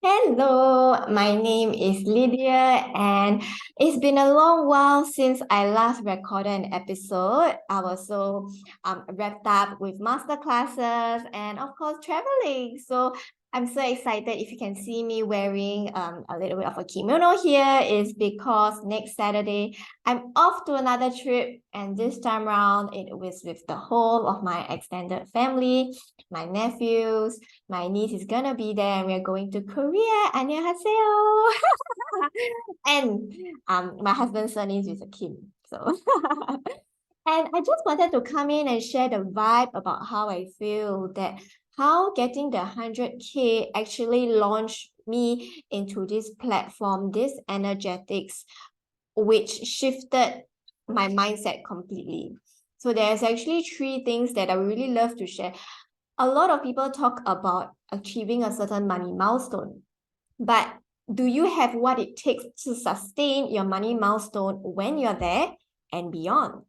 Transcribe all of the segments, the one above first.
Hello, my name is Lydia, and it's been a long while since I last recorded an episode. I was so wrapped up with master classes and, of course, traveling. So I'm so excited. If you can see me wearing a little bit of a kimono here, is because next Saturday I'm off to another trip, and this time around it was with the whole of my extended family, my nephews. My niece is gonna be there and we're going to Korea. 안녕하세요. And my husband's surname is Kim. So and I just wanted to come in and share the vibe about how I feel that how getting the 100K actually launched me into this platform, this energetics, which shifted my mindset completely. So there's actually three things that I really love to share. A lot of people talk about achieving a certain money milestone, but do you have what it takes to sustain your money milestone when you're there and beyond?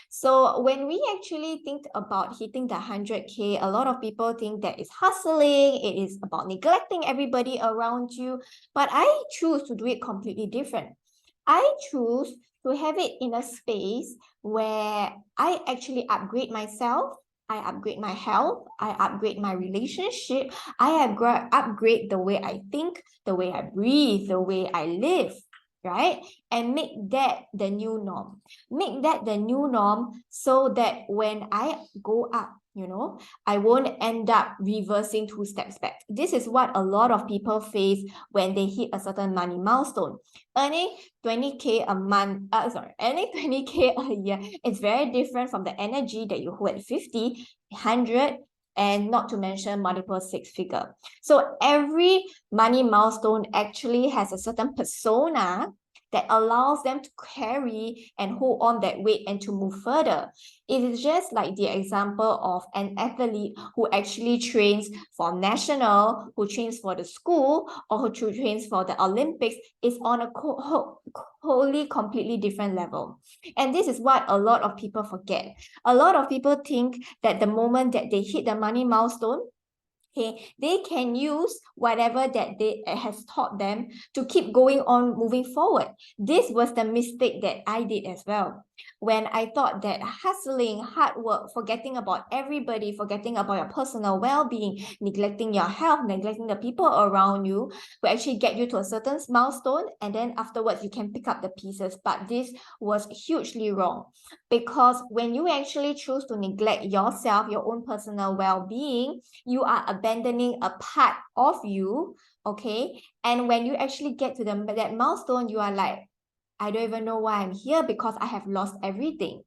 So when we actually think about hitting the 100K, a lot of people think that it's hustling, it is about neglecting everybody around you, but I choose to do it completely different. I choose to have it in a space where I actually upgrade myself, I upgrade my health, I upgrade my relationship, I upgrade the way I think, the way I breathe, the way I live, right? And make that the new norm. Make that the new norm so that when I go up, I won't end up reversing 2 steps back. This is what a lot of people face when they hit a certain money milestone. Earning 20K a month, earning 20K a year, it's very different from the energy that you hold at 50, 100, and not to mention multiple six figure. So every money milestone actually has a certain persona that allows them to carry and hold on that weight and to move further. It is just like the example of an athlete who actually trains for national, who trains for the school, or who trains for the Olympics, is on a wholly completely different level. And this is what a lot of people forget. A lot of people think that the moment that they hit the money milestone, okay, they can use whatever that they has taught them to keep going on moving forward. This was the mistake that I did as well. When I thought that hustling, hard work, forgetting about everybody, forgetting about your personal well-being, neglecting your health, neglecting the people around you, will actually get you to a certain milestone, and then afterwards you can pick up the pieces. But this was hugely wrong, because when you actually choose to neglect yourself, your own personal well-being, you are abandoning a part of you, okay? And when you actually get to that milestone, you are like, I don't even know why I'm here because I have lost everything.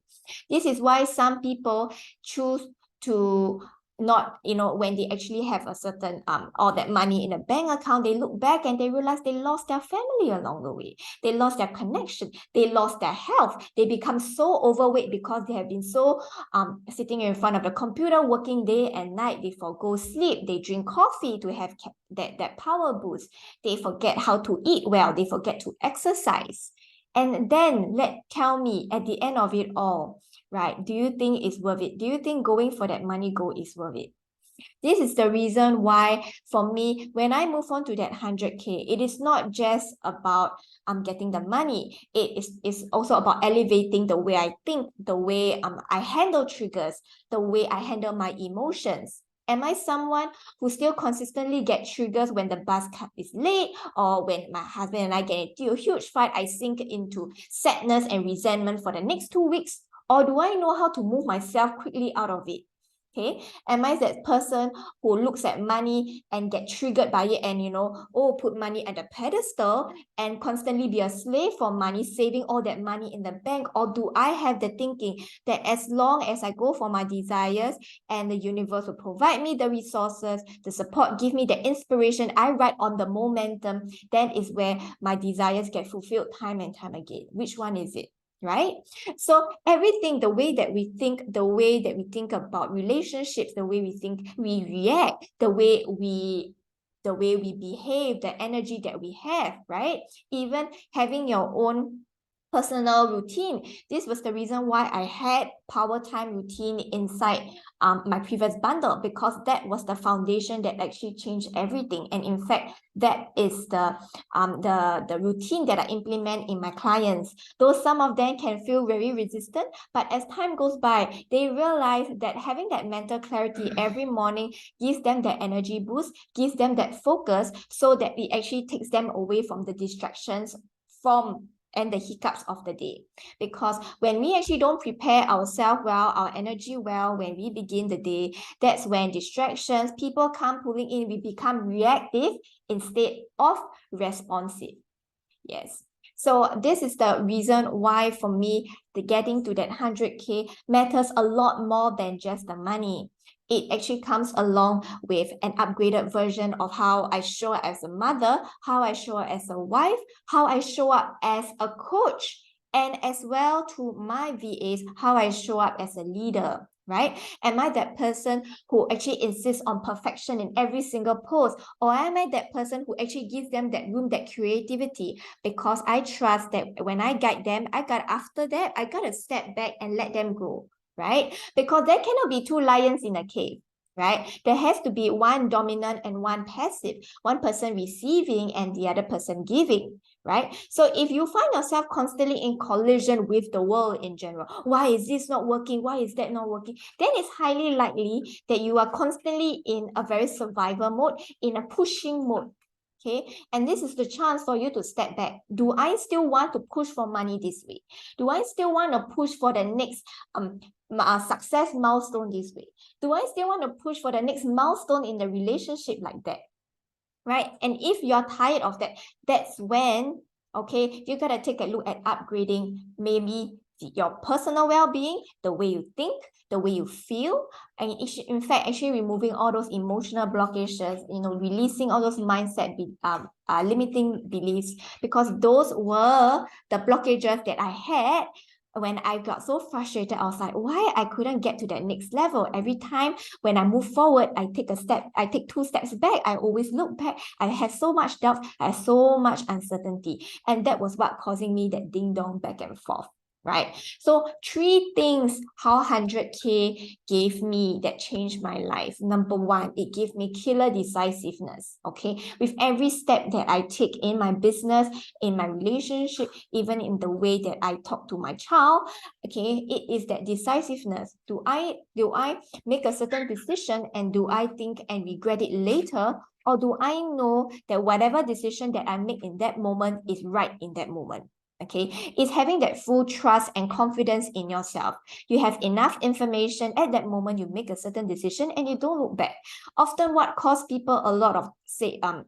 This is why some people choose to not, when they actually have a certain all that money in a bank account, they look back and they realize they lost their family along the way. They lost their connection, they lost their health, they become so overweight because they have been so sitting in front of the computer working day and night. They forgo sleep, they drink coffee to have that power boost, they forget how to eat well, they forget to exercise. And then tell me at the end of it all, right? Do you think it's worth it? Do you think going for that money goal is worth it? This is the reason why, for me, when I move on to that 100K, it is not just about getting the money. It's also about elevating the way I think, the way I handle triggers, the way I handle my emotions. Am I someone who still consistently get triggers when the bus is late, or when my husband and I get into a huge fight, I sink into sadness and resentment for the next 2 weeks? Or do I know how to move myself quickly out of it? Okay, am I that person who looks at money and get triggered by it and, put money at the pedestal and constantly be a slave for money, saving all that money in the bank? Or do I have the thinking that as long as I go for my desires and the universe will provide me the resources, the support, give me the inspiration, I ride on the momentum, then is where my desires get fulfilled time and time again? Which one is it? Right? So everything, the way that we think, the way that we think about relationships, the way we think, we react, the way we behave, the energy that we have, right? Even having your own personal routine. This was the reason why I had power time routine inside my previous bundle, because that was the foundation that actually changed everything. And in fact, that is the routine that I implement in my clients. Though some of them can feel very resistant, but as time goes by, they realize that having that mental clarity every morning gives them that energy boost, gives them that focus, so that it actually takes them away from the distractions and the hiccups of the day. Because when we actually don't prepare ourselves well, our energy well, when we begin the day, that's when distractions, people come pulling in, we become reactive instead of responsive. Yes. So this is the reason why for me, the getting to that 100K matters a lot more than just the money. It actually comes along with an upgraded version of how I show up as a mother, how I show up as a wife, how I show up as a coach, and as well to my VAs, how I show up as a leader, right? Am I that person who actually insists on perfection in every single post? Or am I that person who actually gives them that room, that creativity? Because I trust that when I guide them, after that, I got to step back and let them grow, right? Because there cannot be two lions in a cave, right? There has to be one dominant and one passive, one person receiving and the other person giving, right? So if you find yourself constantly in collision with the world in general, why is this not working? Why is that not working? Then it's highly likely that you are constantly in a very survival mode, in a pushing mode. Okay, and this is the chance for you to step back. Do I still want to push for money this week? Do I still want to push for the next success milestone this week? Do I still want to push for the next milestone in the relationship like that? Right? And if you're tired of that, that's when, okay, you got to take a look at upgrading maybe your personal well-being, the way you think, the way you feel, and in fact, actually removing all those emotional blockages, releasing all those mindset limiting beliefs, because those were the blockages that I had. When I got so frustrated, I was like, why I couldn't get to that next level? Every time when I move forward, I take 2 steps back. I always look back. I have so much doubt. I have so much uncertainty. And that was what causing me that ding dong back and forth. Right? So 3 things how 100K gave me that changed my life. Number 1, it gave me killer decisiveness. Okay, with every step that I take in my business, in my relationship, even in the way that I talk to my child, okay, it is that decisiveness. Do I make a certain decision and do I think and regret it later? Or do I know that whatever decision that I make in that moment is right in that moment? Okay, it's having that full trust and confidence in yourself. You have enough information at that moment, you make a certain decision and you don't look back. Often what costs people a lot of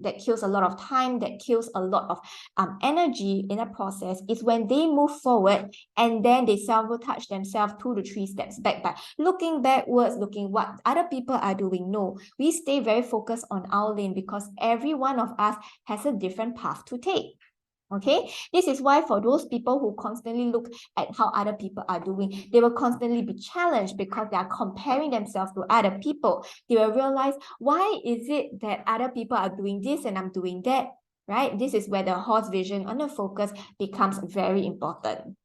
that kills a lot of time, that kills a lot of energy in a process, is when they move forward and then they sabotage themselves 2 to 3 steps back by looking backwards, looking what other people are doing. No, we stay very focused on our lane because every one of us has a different path to take. Okay, this is why for those people who constantly look at how other people are doing, they will constantly be challenged because they are comparing themselves to other people. They will realize, why is it that other people are doing this and I'm doing that, right? This is where the horse vision on the focus becomes very important.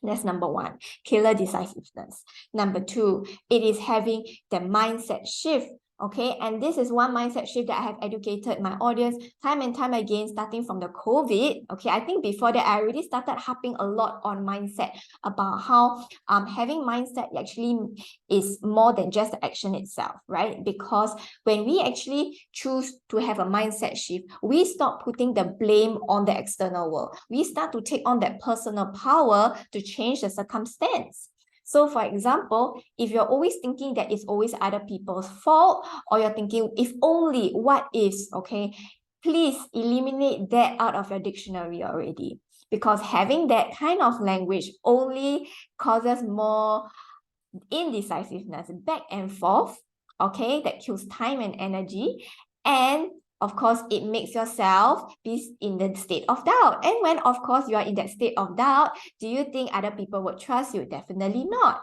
That's number 1, killer decisiveness. Number 2, it is having the mindset shift. Okay, and this is one mindset shift that I have educated my audience time and time again, starting from the COVID. Okay, I think before that, I already started harping a lot on mindset, about how having mindset actually is more than just the action itself, right? Because when we actually choose to have a mindset shift, we stop putting the blame on the external world. We start to take on that personal power to change the circumstance. So for example, if you're always thinking that it's always other people's fault, or you're thinking, if only, what ifs, okay, please eliminate that out of your dictionary already. Because having that kind of language only causes more indecisiveness, back and forth, okay, that kills time and energy. And of course, it makes yourself be in the state of doubt. And when, of course, you are in that state of doubt, do you think other people would trust you? Definitely not.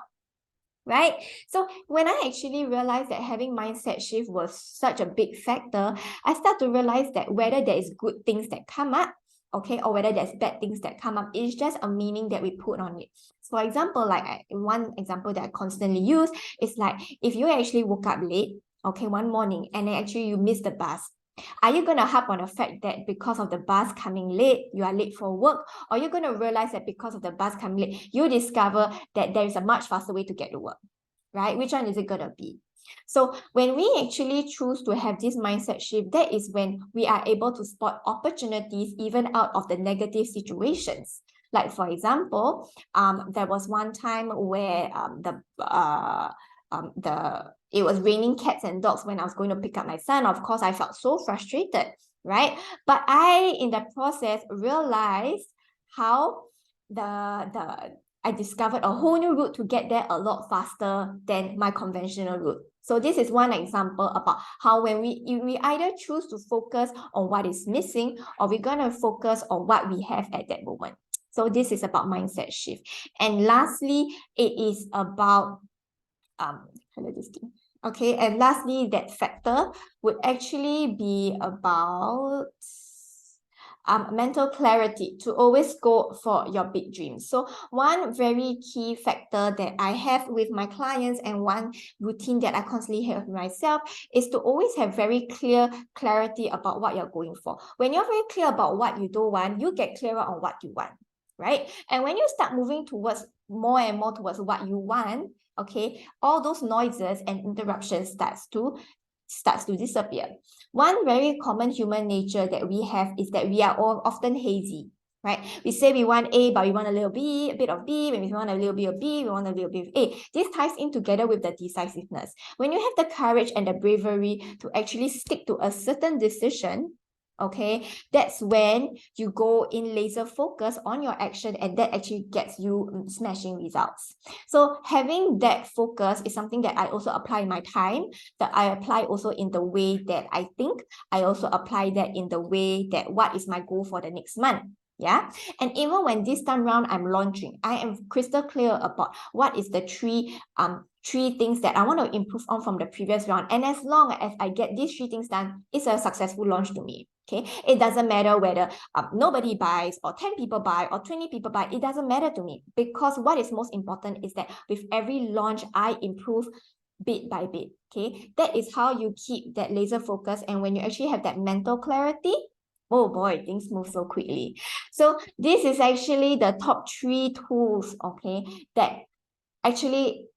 Right? So when I actually realized that having mindset shift was such a big factor, I start to realize that whether there is good things that come up, okay, or whether there's bad things that come up. It's just a meaning that we put on it. For example, one example that I constantly use is like, if you actually woke up late, okay, one morning, and then actually you missed the bus, are you going to harp on the fact that because of the bus coming late, you are late for work? Or you're going to realize that because of the bus coming late, you discover that there is a much faster way to get to work, right? Which one is it going to be? So when we actually choose to have this mindset shift, that is when we are able to spot opportunities even out of the negative situations. Like, for example, there was one time where it was raining cats and dogs when I was going to pick up my son. Of course, I felt so frustrated, right? But I, in the process, realized how I discovered a whole new route to get there a lot faster than my conventional route. So this is one example about how when we either choose to focus on what is missing, or we're going to focus on what we have at that moment. So this is about mindset shift. And lastly, it is about okay, and lastly, that factor would actually be about mental clarity, to always go for your big dreams. So one very key factor that I have with my clients, and one routine that I constantly have myself, is to always have very clear clarity about what you're going for. When you're very clear about what you don't want, you get clearer on what you want, right? And when you start moving towards more and more towards what you want, okay, all those noises and interruptions starts to disappear. One very common human nature that we have is that we are all often hazy, right? We say we want A, but we want a little B, a bit of B. When we want a little bit of B, we want a little bit of A. This ties in together with the decisiveness. When you have the courage and the bravery to actually stick to a certain decision, okay, that's when you go in laser focus on your action, and that actually gets you smashing results. So having that focus is something that I also apply in my time, that I apply also in the way that I think. I also apply that in the way that what is my goal for the next month. Yeah. And even when this time round I'm launching, I am crystal clear about what is the three things that I want to improve on from the previous round. And as long as I get these 3 things done, it's a successful launch to me. Okay, it doesn't matter whether nobody buys, or 10 people buy, or 20 people buy. It doesn't matter to me, because what is most important is that with every launch, I improve bit by bit. Okay, that is how you keep that laser focus. And when you actually have that mental clarity, oh boy, things move so quickly. So this is actually the top 3 tools, okay, that actually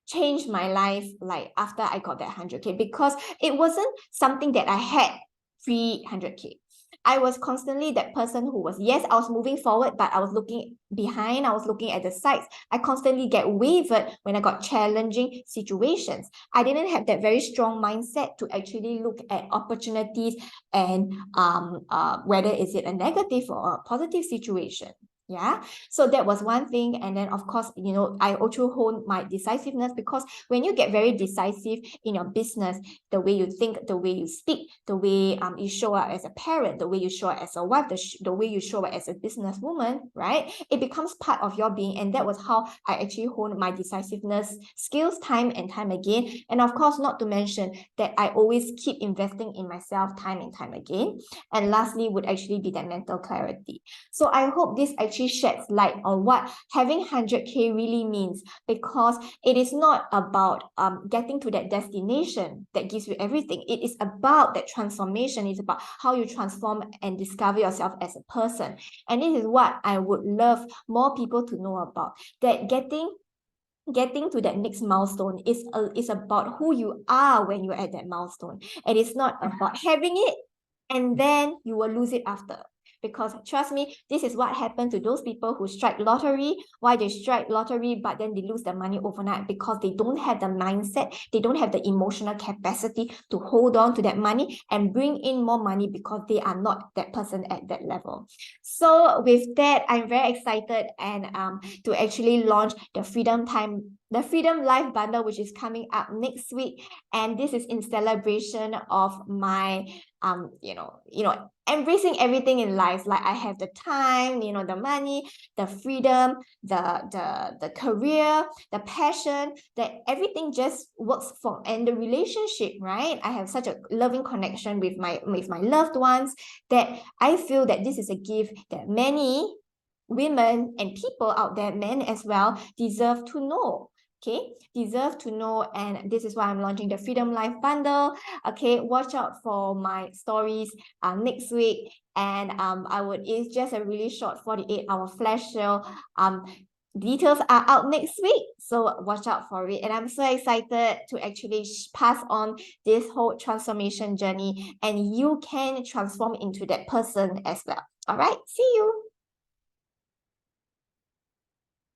changed my life, like after I got that 100K, because it wasn't something that I had pre-100K. I was constantly that person who was, yes, I was moving forward, but I was looking behind, I was looking at the sides. I constantly get wavered when I got challenging situations. I didn't have that very strong mindset to actually look at opportunities and whether is it a negative or a positive situation. Yeah, so that was one thing. And then of course, you know, I also honed my decisiveness, because when you get very decisive in your business, the way you think, the way you speak, the way you show up as a parent, the way you show up as a wife, the way you show up as a businesswoman, right? It becomes part of your being. And that was how I actually honed my decisiveness skills time and time again. And of course, not to mention that I always keep investing in myself time and time again. And lastly would actually be that mental clarity. So I hope this actually sheds light on what having 100K really means, because it is not about getting to that destination that gives you everything. It is about that transformation. It's about how you transform and discover yourself as a person. And this is what I would love more people to know about, that getting to that next milestone is about who you are when you're at that milestone. And it's not about having it and then you will lose it after. Because trust me, this is what happened to those people who strike lottery. Why they strike lottery, but then they lose their money overnight? Because they don't have the mindset, they don't have the emotional capacity to hold on to that money and bring in more money, because they are not that person at that level. So with that, I'm very excited and to actually launch the Freedom Time the Freedom Life Bundle, which is coming up next week. And this is in celebration of my, embracing everything in life. Like I have the time, the money, the freedom, the career, the passion, that everything just works for, and the relationship, right? I have such a loving connection with my loved ones, that I feel that this is a gift that many women and people out there, men as well, deserve to know. Okay, deserve to know. And this is why I'm launching the Freedom Life Bundle. Okay, watch out for my stories next week. And it's just a really short 48-hour flash sale. Details are out next week, so watch out for it. And I'm so excited to actually pass on this whole transformation journey, and you can transform into that person as well. All right, see you.